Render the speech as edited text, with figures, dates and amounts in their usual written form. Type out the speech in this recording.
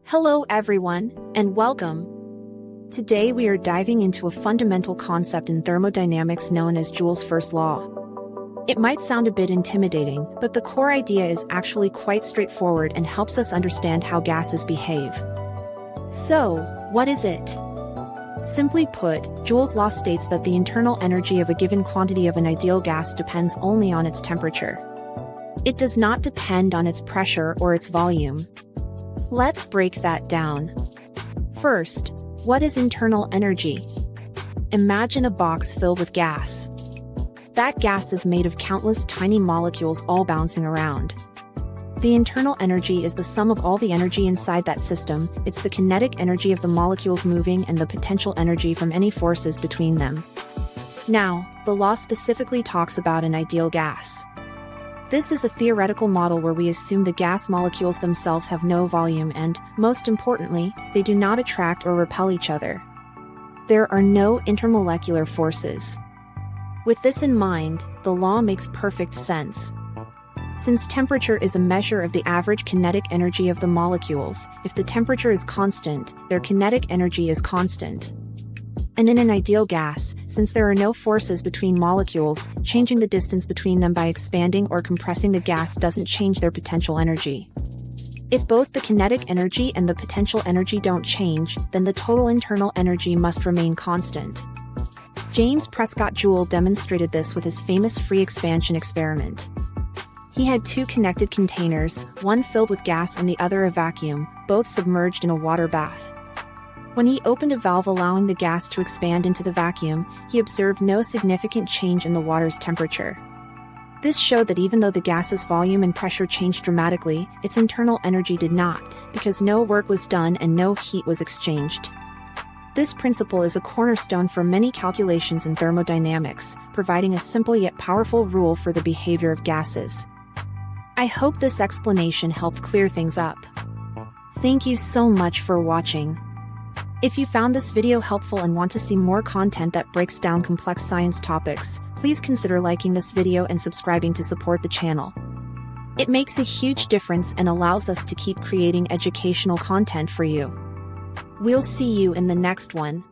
Hello everyone, and welcome. Today we are diving into a fundamental concept in thermodynamics known as Joule's first law. It might sound a bit intimidating, but the core idea is actually quite straightforward and helps us understand how gases behave. So, what is it? Simply put, Joule's law states that the internal energy of a given quantity of an ideal gas depends only on its temperature. It does not depend on its pressure or its volume. Let's break that down. First, what is internal energy? Imagine a box filled with gas. That gas is made of countless tiny molecules all bouncing around. The internal energy is the sum of all the energy inside that system. It's the kinetic energy of the molecules moving and the potential energy from any forces between them. Now, the law specifically talks about an ideal gas. This is a theoretical model where we assume the gas molecules themselves have no volume and, most importantly, they do not attract or repel each other. There are no intermolecular forces. With this in mind, the law makes perfect sense. Since temperature is a measure of the average kinetic energy of the molecules, if the temperature is constant, their kinetic energy is constant. And in an ideal gas, since there are no forces between molecules, changing the distance between them by expanding or compressing the gas doesn't change their potential energy. If both the kinetic energy and the potential energy don't change, then the total internal energy must remain constant. James Prescott Joule demonstrated this with his famous free expansion experiment. He had two connected containers, one filled with gas and the other a vacuum, both submerged in a water bath. When he opened a valve allowing the gas to expand into the vacuum, he observed no significant change in the water's temperature. This showed that even though the gas's volume and pressure changed dramatically, its internal energy did not, because no work was done and no heat was exchanged. This principle is a cornerstone for many calculations in thermodynamics, providing a simple yet powerful rule for the behavior of gases. I hope this explanation helped clear things up. Thank you so much for watching. If you found this video helpful and want to see more content that breaks down complex science topics, please consider liking this video and subscribing to support the channel. It makes a huge difference and allows us to keep creating educational content for you. We'll see you in the next one.